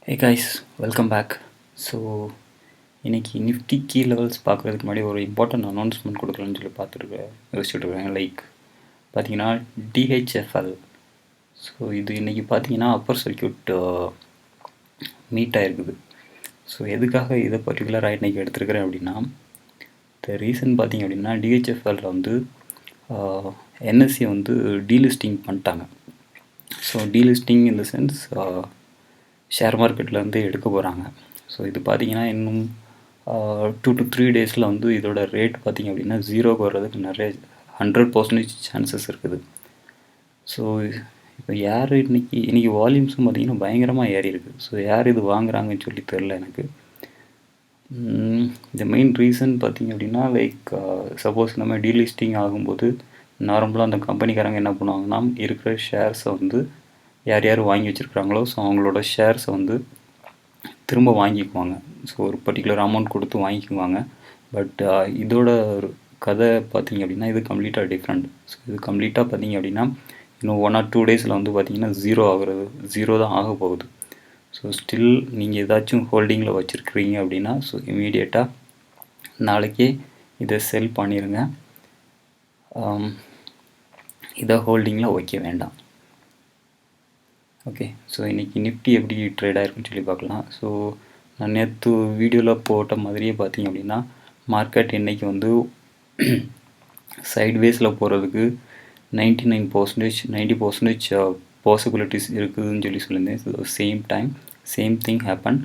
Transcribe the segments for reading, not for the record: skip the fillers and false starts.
Hey guys, welcome back. So இன்றைக்கி Nifty key levels பார்க்குறதுக்கு முன்னாடி ஒரு இம்பார்ட்டன்ட் அனௌன்ஸ்மெண்ட் கொடுக்கலான்னு சொல்லி யோசிச்சுட்ருக்கேன். லைக் பார்த்தீங்கன்னா டிஹெச்எஃப்எல். ஸோ இது இன்றைக்கி பார்த்தீங்கன்னா அப்பர் சர்க்கியூட் மீட் ஆகிருக்குது. ஸோ எதுக்காக இதை பர்டிகுலராக இன்றைக்கி எடுத்துருக்கிறேன் அப்படின்னா, த ரீசன் பார்த்திங்க அப்படின்னா டிஹெச்எஃப்எல்ல வந்து என்எஸ்சி வந்து டீலிஸ்டிங் பண்ணிட்டாங்க. So delisting in the sense share மார்க்கெட்லேருந்து எடுக்க போகிறாங்க. ஸோ இது பார்த்திங்கன்னா இன்னும் 2 to 3 டேஸில் வந்து இதோட ரேட் பார்த்திங்க அப்படின்னா ஜீரோக்கு வர்றதுக்கு நிறைய 100% சான்சஸ் இருக்குது. ஸோ இப்போ யார் இன்றைக்கி வால்யூம்ஸும் பார்த்திங்கன்னா பயங்கரமாக ஏறி இருக்குது. ஸோ யார் இது வாங்குறாங்கன்னு சொல்லி தெரில எனக்கு. இந்த மெயின் ரீசன் பார்த்திங்க அப்படின்னா லைக் சப்போஸ் நம்ம டீலிஸ்டிங் ஆகும்போது நார்மலாக அந்த கம்பெனிக்காரங்க என்ன பண்ணுவாங்கன்னா இருக்கிற ஷேர்ஸை வந்து யார் யார் வாங்கி வச்சுருக்குறாங்களோ ஸோ அவங்களோட ஷேர்ஸை வந்து திரும்ப வாங்கிக்குவாங்க. ஸோ ஒரு பர்டிகுலர் அமௌண்ட் கொடுத்து வாங்கிக்குவாங்க. பட் இதோட ஒரு கதை பார்த்திங்க அப்படின்னா இது கம்ப்ளீட்டாக டிஃப்ரெண்ட். ஸோ இது கம்ப்ளீட்டாக பார்த்திங்க அப்படின்னா இன்னும் 1 or 2 டேஸில் வந்து பார்த்திங்கன்னா ஜீரோ தான் ஆக போகுது. ஸோ ஸ்டில் நீங்கள் ஏதாச்சும் ஹோல்டிங்கில் வச்சுருக்கிறீங்க அப்படின்னா ஸோ இமீடியட்டாக நாளைக்கே இதை செல் பண்ணிடுங்க. இதை ஹோல்டிங்கில் வைக்க வேண்டாம். ஓகே, ஸோ இன்றைக்கி நிஃப்டி எப்படி ட்ரேட் ஆகிருக்குன்னு சொல்லி பார்க்கலாம். ஸோ நான் நேற்று வீடியோவில் போட்ட மாதிரியே பார்த்திங்க அப்படின்னா மார்க்கெட் இன்றைக்கி வந்து சைட்வேஸில் போகிறதுக்கு 90% பாசிபிலிட்டிஸ் இருக்குதுன்னு சொல்லியிருந்தேன். So same thing happen.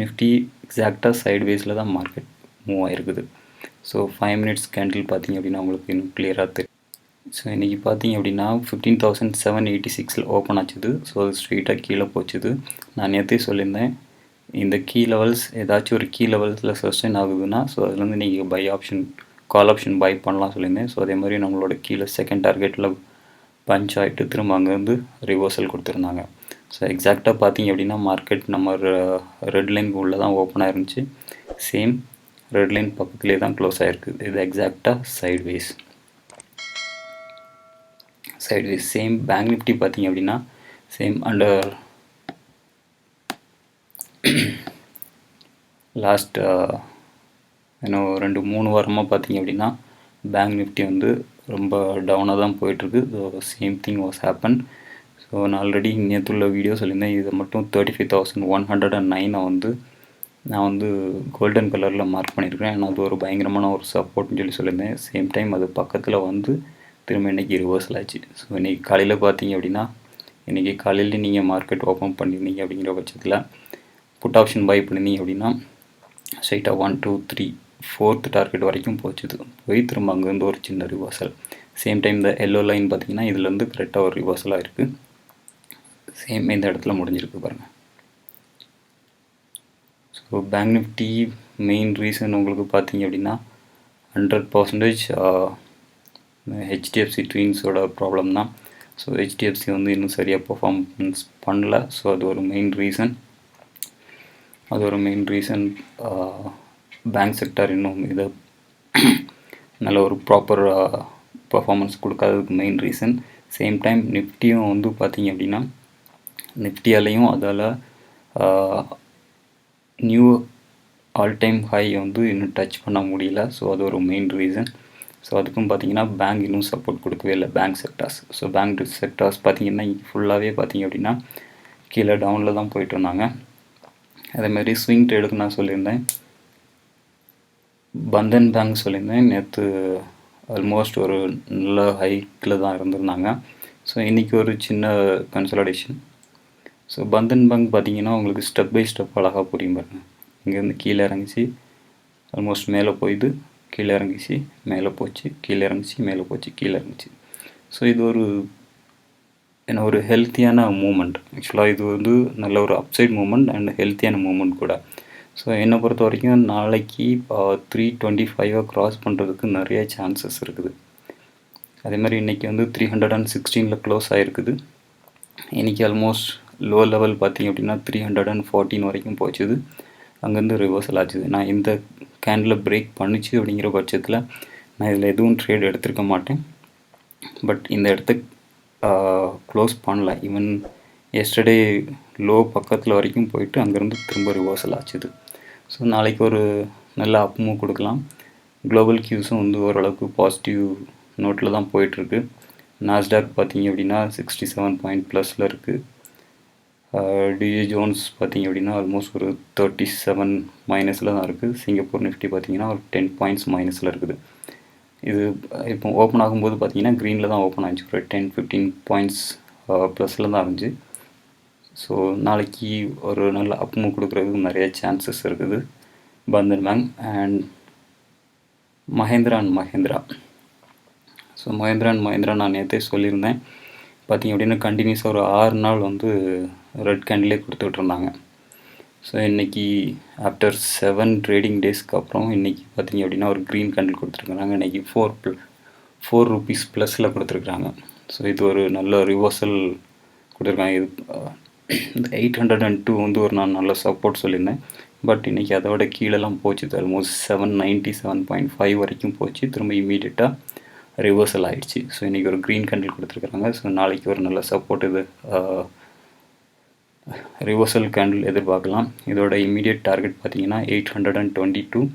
Nifty எக்ஸாக்டாக சைட்வேஸில் தான் மார்க்கெட் மூவ் ஆகிருக்குது. ஸோ 5 minutes கேண்டில் பார்த்திங்க அப்படின்னா உங்களுக்கு இன்னும் கிளியராக தெரியும். ஸோ இன்றைக்கி பார்த்திங்க அப்படின்னா 15,786 ஓப்பன் ஆச்சுது. ஸோ அது ஸ்ட்ரெயிட்டாக கீழே போச்சுது. நான் நேற்றே சொல்லியிருந்தேன் இந்த கீ லெவல்ஸ் ஏதாச்சும் ஒரு கீ லெவல்ஸில் சஸ்டெயின் ஆகுதுன்னா ஸோ அதுலேருந்து நீங்கள் கால் ஆப்ஷன் பை பண்ணலாம் சொல்லியிருந்தேன். ஸோ அதே மாதிரி நம்மளோட கீழே செகண்ட் டார்கெட்டில் பஞ்ச் ஆகிட்டு திரும்ப அங்கேருந்து ரிவர்சல் கொடுத்துருந்தாங்க. ஸோ எக்ஸாக்டாக பார்த்திங்க அப்படின்னா மார்க்கெட் நம்ம ரெட் லைன் உள்ளே தான் ஓப்பனாக இருந்துச்சு. சேம் ரெட் லைன் பக்கத்துலேயே தான் க்ளோஸ் ஆகிருக்கு. இது எக்ஸாக்டாக சைட்வேஸ். சேம் பேங்க் நிஃப்டி பார்த்திங்க அப்படின்னா சேம் அண்டர் லாஸ்ட் 2-3 வாரமாக பார்த்திங்க அப்படின்னா பேங்க் நிஃப்டி வந்து ரொம்ப டவுனாக தான் போயிட்டுருக்கு. So same thing was happen. So நான் ஆல்ரெடி நேற்றுள்ள வீடியோ சொல்லியிருந்தேன். இதை மட்டும் 35,109 நான் வந்து கோல்டன் கலரில் மார்க் பண்ணியிருக்கிறேன். ஏன்னா அது ஒரு பயங்கரமான ஒரு சப்போர்ட்னு சொல்லியிருந்தேன். சேம் டைம் அது பக்கத்தில் வந்து திரும்ப இன்றைக்கி ரிவர்சல் ஆச்சு. ஸோ இன்றைக்கி காலையில் பார்த்தீங்க அப்படின்னா இன்றைக்கி காலையில் நீங்கள் மார்க்கெட் ஓப்பன் பண்ணியிருந்தீங்க அப்படிங்கிற பட்சத்தில் புட் ஆப்ஷன் பை பண்ணியிருந்தீங்க அப்படின்னா ஸ்ட்ரைட்டாக 1 2 3 4th டார்கெட் வரைக்கும் போய் திரும்ப அங்கேருந்து ஒரு சின்ன ரிவர்சல். சேம் டைம் இந்த எல்லோ லைன் பார்த்திங்கன்னா இதுலேருந்து கரெக்டாக ஒரு ரிவர்சலாக இருக்குது. சேம் இந்த இடத்துல முடிஞ்சிருக்கு பாருங்கள். So bank Nifty main reason உங்களுக்கு பார்த்தீங்க அப்படின்னா 100% ஹெச்டிஎஃப்சி ட்வின்ஸோட ப்ராப்ளம் தான். ஸோ ஹெச்டிஎஃப்சி வந்து இன்னும் சரியாக பர்ஃபார்மன்ஸ் பண்ணல. ஸோ அது ஒரு மெயின் ரீசன். பேங்க் செக்டார் இன்னும் இதை நல்ல ஒரு ப்ராப்பர் பர்ஃபார்மன்ஸ் கொடுக்காததுக்கு மெயின் ரீசன். சேம் டைம் நிஃப்டியும் வந்து பார்த்திங்க அப்படின்னா நிஃப்டியாலையும் அதால் நியூ ஆல் டைம் ஹை வந்து இன்னும் டச் பண்ண முடியல. ஸோ அது ஒரு மெயின் ரீசன். ஸோ அதுக்கும் பார்த்திங்கன்னா பேங்க் இன்னும் சப்போர்ட் கொடுக்கவே இல்லை, bank sectors. So bank sectors பார்த்திங்கன்னா ஃபுல்லாகவே பார்த்திங்க அப்படின்னா கீழே டவுனில் தான் போயிட்டு இருந்தாங்க. அதேமாதிரி ஸ்விங் ட்ரேடுக்கு நான் சொல்லியிருந்தேன், பந்தன் பேங்க் சொல்லியிருந்தேன். நேற்று ஆல்மோஸ்ட் ஒரு நல்ல ஹைக்கில் தான் இருந்திருந்தாங்க. ஸோ இன்றைக்கி ஒரு சின்ன கன்சல்டேஷன். ஸோ பந்தன் பேங்க் பார்த்திங்கன்னா உங்களுக்கு ஸ்டெப் பை ஸ்டெப் அழகாக புரியும் பாருங்கள். இங்கேருந்து கீழே இறங்கிச்சு, ஆல்மோஸ்ட் மேலே போயிது, கீழே இறங்கிச்சு, மேலே போச்சு, கீழே இறங்கிச்சு, மேலே போச்சு, கீழே இறங்கிச்சு. ஸோ இது ஒரு ஹெல்த்தியான மூமெண்ட். ஆக்சுவலாக இது வந்து நல்ல ஒரு அப்சைட் மூமெண்ட் அண்ட் ஹெல்த்தியான மூமெண்ட் கூட. ஸோ என்னை பொறுத்த வரைக்கும் நாளைக்கு 325 க்ராஸ் பண்ணுறதுக்கு நிறைய சான்சஸ் இருக்குது. அதே மாதிரி இன்றைக்கி வந்து 316 க்ளோஸ் ஆகிருக்குது. இன்றைக்கி ஆல்மோஸ்ட் லோ லெவல் பார்த்திங்க அப்படின்னா 314 வரைக்கும் போச்சுது. அங்கேருந்து ரிவர்சல் ஆச்சுது. நான் இந்த கேண்டில் பிரேக் பண்ணிச்சு அப்படிங்கிற பட்சத்தில் நான் இதில் எதுவும் ட்ரேட் எடுத்திருக்க மாட்டேன். பட் இந்த இடத்த க்ளோஸ் பண்ணல. ஈவன் எஸ்டர்டே லோ பக்கத்தில் வரைக்கும் போயிட்டு அங்கேருந்து திரும்ப ரிவர்சல் ஆச்சுது. ஸோ நாளைக்கு ஒரு நல்ல அப் மூவ் கொடுக்கலாம். குளோபல் கியூஸும் வந்து ஓரளவுக்கு பாசிட்டிவ் நோட்டில் தான் போயிட்டுருக்கு. நாஸ்டாக் பார்த்தீங்க அப்படின்னா 67 பாயிண்ட் ப்ளஸில் இருக்குது. டிஜே ஜோன்ஸ் பார்த்தீங்க அப்படின்னா ஆல்மோஸ்ட் ஒரு 37 மைனஸில் தான் இருக்குது. சிங்கப்பூர் நிஃப்டி பார்த்தீங்கன்னா ஒரு 10 பாயிண்ட்ஸ் மைனஸில் இருக்குது. இது இப்போ ஓப்பன் ஆகும்போது பார்த்தீங்கன்னா க்ரீனில் தான் ஓப்பன் ஆச்சு. ஒரு 10-15 பாயிண்ட்ஸ் ப்ளஸில் தான் இருந்துச்சு. ஸோ நாளைக்கு ஒரு நல்ல அப் மூவ் கொடுக்குறதுக்கு நிறைய சான்சஸ் இருக்குது. Bandhan bank and Mahindra and Mahindra. So Mahindra and Mahindra நான் நேற்றே சொல்லியிருந்தேன். பார்த்திங்க அப்படின்னா கண்டினியூஸாக ஒரு 6 நாள் வந்து ரெட் கேண்டிலே கொடுத்துட்ருந்தாங்க. ஸோ இன்றைக்கி ஆஃப்டர் 7 ட்ரேடிங் டேஸ்க்கு அப்புறம் இன்றைக்கி பார்த்திங்க அப்படின்னா ஒரு க்ரீன் கேண்டில் கொடுத்துருக்குறாங்க. இன்றைக்கி 4 ரூபீஸ் ப்ளஸில் கொடுத்துருக்குறாங்க. ஸோ இது ஒரு நல்ல ரிவர்சல் கொடுத்துருக்காங்க. இது இந்த 802 வந்து ஒரு நான் நல்ல சப்போர்ட் சொல்லியிருந்தேன். பட் இன்றைக்கி அதோட கீழெல்லாம் போச்சு. ஆல்மோஸ்ட் 797.5 வரைக்கும் போச்சு. திரும்ப இமீடியட்டாக ரிவர்சல் ஆகிடுச்சு. ஸோ இன்றைக்கி ஒரு க்ரீன் கேண்டில் கொடுத்துருக்குறாங்க. ஸோ நாளைக்கு ஒரு நல்ல சப்போர்ட் இது ரிவர்சல் கேண்டில் எதிர்பார்க்கலாம். இதோட இமீடியட் டார்கெட் பார்த்திங்கன்னா 822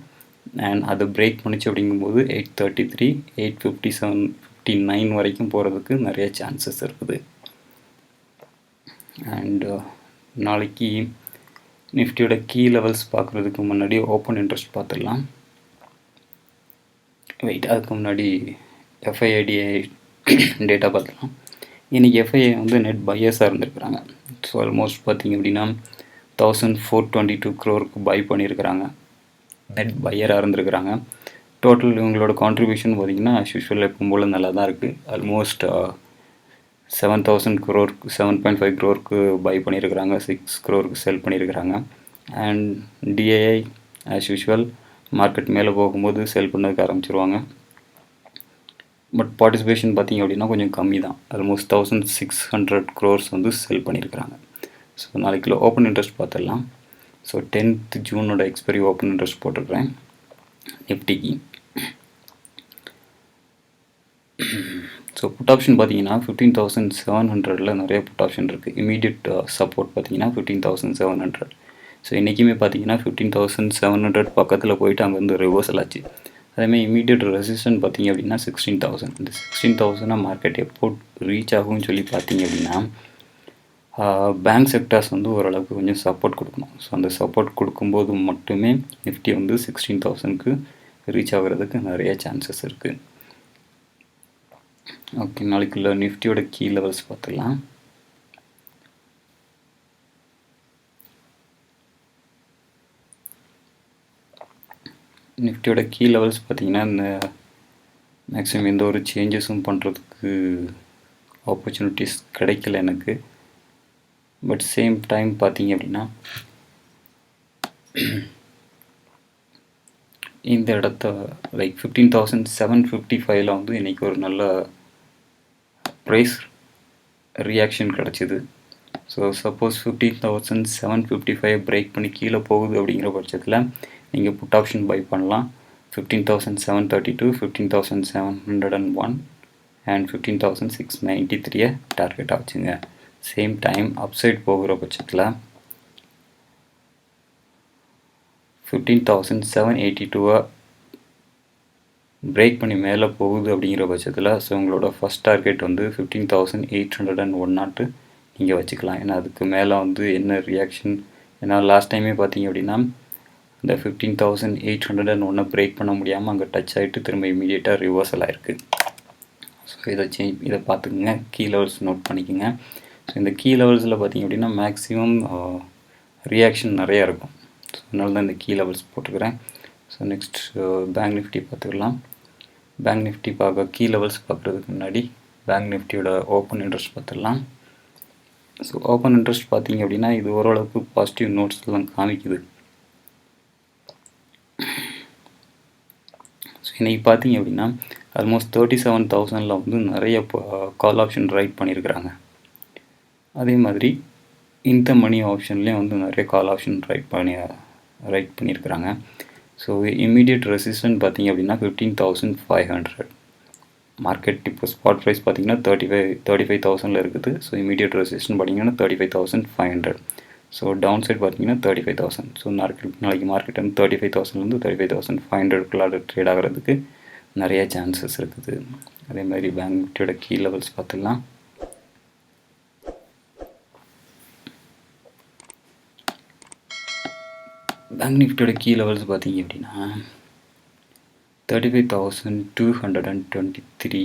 அண்ட் அதை பிரேக் பண்ணிச்சு அப்படிங்கும்போது 833, 857, 59 வரைக்கும் போகிறதுக்கு நிறைய சான்சஸ் இருக்குது. அண்டு நாளைக்கு நிஃப்டியோட கீ லெவல்ஸ் பார்க்குறதுக்கு முன்னாடி ஓப்பன் இன்ட்ரெஸ்ட் பார்த்துடலாம். அதுக்கு முன்னாடி எஃப்ஐஐடிஐ டேட்டா பார்த்துக்கலாம். இன்றைக்கி எஃப்ஐஐ வந்து நெட் பையர்ஸாக இருந்திருக்கிறாங்க. ஸோ ஆல்மோஸ்ட் பார்த்திங்க அப்படின்னா 1422 crore பை பண்ணியிருக்கிறாங்க. நெட் பையராக இருந்திருக்கிறாங்க. டோட்டல் இவங்களோட கான்ட்ரிபியூஷன் பார்த்திங்கன்னா யூஷுவல் எப்பவும் போல் நல்லா தான் இருக்குது. ஆல்மோஸ்ட் 7,000 crore 7.5 crore பை பண்ணியிருக்கிறாங்க. 6 crore செல் பண்ணியிருக்கிறாங்க. அண்ட் டிஏஐ ஆஸ் யூஷுவல் மார்க்கெட் மேலே போகும்போது செல் பண்ணதுக்கு ஆரம்பிச்சிருவாங்க. பட் பார்ட்டிசிபேஷன் பார்த்திங்க அப்படின்னா கொஞ்சம் கம்மி தான். ஆல்மோஸ்ட் 1,600 crore வந்து செல் பண்ணியிருக்கிறாங்க. ஸோ நாளைக்கு ஓப்பன் இன்ட்ரெஸ்ட் பார்த்துடலாம். ஸோ 10th ஜூனோட எக்ஸ்பைரி ஓப்பன் இன்ட்ரெஸ்ட் போட்டிருக்கிறேன் நிஃப்டிக்கு. ஸோ புட் ஆப்ஷன் பார்த்தீங்கன்னா 15,700 நிறைய புட் ஆப்ஷன் இருக்குது. இமீடியட் சப்போர்ட் பார்த்தீங்கன்னா 15,700. ஸோ இன்றைக்குமே பார்த்தீங்கன்னா 15,700 பக்கத்தில் போயிட்டு அங்கே வந்து ரிவர்சல் ஆச்சு. அதேமாதிரி இமீடியட் ரெசிஸ்டன்ட் பார்த்தீங்க அப்படின்னா 16,000. இந்த 16,000 மார்க்கெட் எப்போ ரீச் ஆகும்னு சொல்லி பார்த்தீங்க அப்படின்னா பேங்க் செக்டார்ஸ் வந்து ஓரளவுக்கு கொஞ்சம் சப்போர்ட் கொடுக்கணும். ஸோ அந்த சப்போர்ட் கொடுக்கும்போது மட்டுமே நிஃப்டி வந்து 16,000க்கு ரீச் ஆகிறதுக்கு நிறைய சான்சஸ் இருக்குது. ஓகே, நாளைக்குள்ள நிஃப்டியோட கீ லெவல்ஸ் பார்த்துடலாம். நிஃப்டியோட கீ லெவல்ஸ் பார்த்திங்கன்னா இந்த மேக்ஸிமம் எந்த ஒரு சேஞ்சஸும் பண்ணுறதுக்கு ஆப்பர்ச்சுனிட்டிஸ் கிடைக்கல எனக்கு. பட் சேம் டைம் பார்த்திங்க அப்படின்னா இந்த இடத்த லைக் 15,755 வந்து இன்றைக்கி ஒரு நல்ல ப்ரைஸ் ரியாக்ஷன் கிடச்சிது. ஸோ சப்போஸ் 15,755 பிரேக் பண்ணி கீழே போகுது அப்படிங்கிற பட்சத்தில் நீங்கள் புட் ஆப்ஷன் பை பண்ணலாம். 15,732, 15,701 அண்ட் 15,693 டார்கெட்டாக வச்சுங்க. சேம் டைம் அப்சைட் போகிற பட்சத்தில் 15,782 பிரேக் பண்ணி மேலே போகுது அப்படிங்கிற பட்சத்தில் ஸோ உங்களோட ஃபஸ்ட் டார்கெட் வந்து 15,801 நீங்கள் வச்சுக்கலாம். ஏன்னா அதுக்கு மேலே வந்து என்ன ரியாக்ஷன், ஏன்னா லாஸ்ட் டைமே பார்த்தீங்க அப்படின்னா இந்த 15,801 பிரேக் பண்ண முடியாமல் அங்கே டச் ஆகிட்டு திரும்ப இமீடியட்டாக ரிவர்சல் ஆகிருக்கு. ஸோ இதை பார்த்துக்குங்க, கீ லெவல்ஸ் நோட் பண்ணிக்கோங்க. ஸோ இந்த கீ லெவல்ஸில் பார்த்திங்க அப்படின்னா மேக்ஸிமம் ரியாக்ஷன் நிறையா இருக்கும். ஸோ அதனால தான் இந்த கீ லெவல்ஸ் போட்டுக்கிறேன். ஸோ நெக்ஸ்ட் பேங்க் நிஃப்டி பார்த்துக்கலாம். பேங்க் நிஃப்டி கீ லெவல்ஸ் பார்க்குறதுக்கு முன்னாடி பேங்க் நிஃப்டியோட ஓப்பன் இன்ட்ரெஸ்ட் பார்த்துடலாம். ஸோ ஓப்பன் இன்ட்ரெஸ்ட் பார்த்திங்க அப்படின்னா இது ஓரளவுக்கு பாசிட்டிவ் நோட்ஸ்லாம் காமிக்குது. ஸோ இன்றைக்கி பார்த்திங்க அப்படின்னா ஆல்மோஸ்ட் 37,000 வந்து நிறைய கால் ஆப்ஷன் ரைட் பண்ணியிருக்கிறாங்க. அதே மாதிரி இந்த மணி ஆப்ஷன்லேயும் வந்து நிறைய கால் ஆப்ஷன் ரைட் பண்ணியிருக்கிறாங்க. ஸோ இம்மீடியட் ரெசிஸ்டன்ட் பார்த்திங்க அப்படின்னா 15,500. மார்க்கெட் இப்போ ஸ்பாட் ப்ரைஸ் பார்த்தீங்கன்னா 35,000 இருக்குது. ஸோ இமீடியட் ரெசிஸ்டன்ட் பார்த்தீங்கன்னா 35,500. ஸோ டவுன் சைட் பார்த்தீங்கன்னா 35,000. ஸோ நாளைக்கு மார்க்கெட் வந்து 35,000லேருந்து 35,500க்குள்ளார ட்ரேட் ஆகிறதுக்கு நிறைய சான்சஸ் இருக்குது. அதே மாதிரி பேங்க் நிஃப்டியோட கீ லெவல்ஸ் பார்த்துக்கலாம். பேங்க் நிஃப்டியோட கீ லெவல்ஸ் பார்த்தீங்க அப்படின்னா 35,223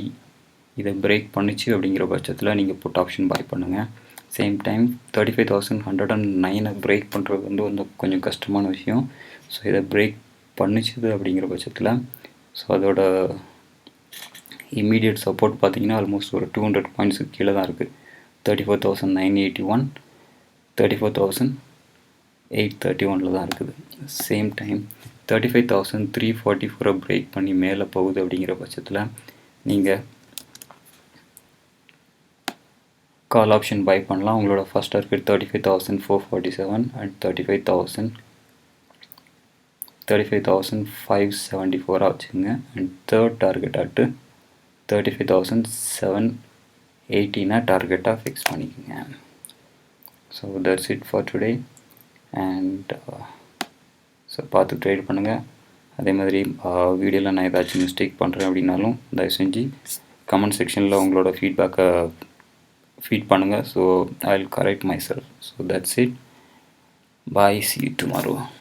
இதை பிரேக் பண்ணிச்சு அப்படிங்கிற பட்சத்தில் நீங்கள் புட் ஆப்ஷன் பை பண்ணுங்கள். சேம் டைம் 35,109 பிரேக் பண்ணுறது வந்து கொஞ்சம் கஷ்டமான விஷயம். ஸோ இதை பிரேக் பண்ணிச்சுது அப்படிங்கிற பட்சத்தில் ஸோ அதோட இம்மீடியட் சப்போர்ட் பார்த்தீங்கன்னா ஆல்மோஸ்ட் ஒரு 200 பாயிண்ட்ஸுக்கு கீழே தான் இருக்குது. 34,981, 34,831 தான் இருக்குது. சேம் டைம் 35,344 பிரேக் பண்ணி மேலே போகுது அப்படிங்கிற பட்சத்தில் நீங்கள் கால் ஆப்ஷன் பை பண்ணலாம். உங்களோட ஃபர்ஸ்ட் டார்கெட் 35,447 அண்ட் 35,574 வச்சுங்க. அண்ட் தேர்ட் டார்கெட் அட்டு 35,718 டார்கெட்டாக ஃபிக்ஸ் பண்ணிக்கோங்க. So that's it for today. And so பார்த்து ட்ரேட் பண்ணுங்கள். அதே மாதிரி வீடியோவில் நான் ஏதாச்சும் மிஸ்டேக் பண்ணுறேன் அப்படின்னாலும் தயவு செஞ்சு கமெண்ட் செக்ஷனில் உங்களோட ஃபீட்பேக்கை ஃபீட் பண்ணுங்கள். So I will correct my self. So that's it. Bye, see you tomorrow.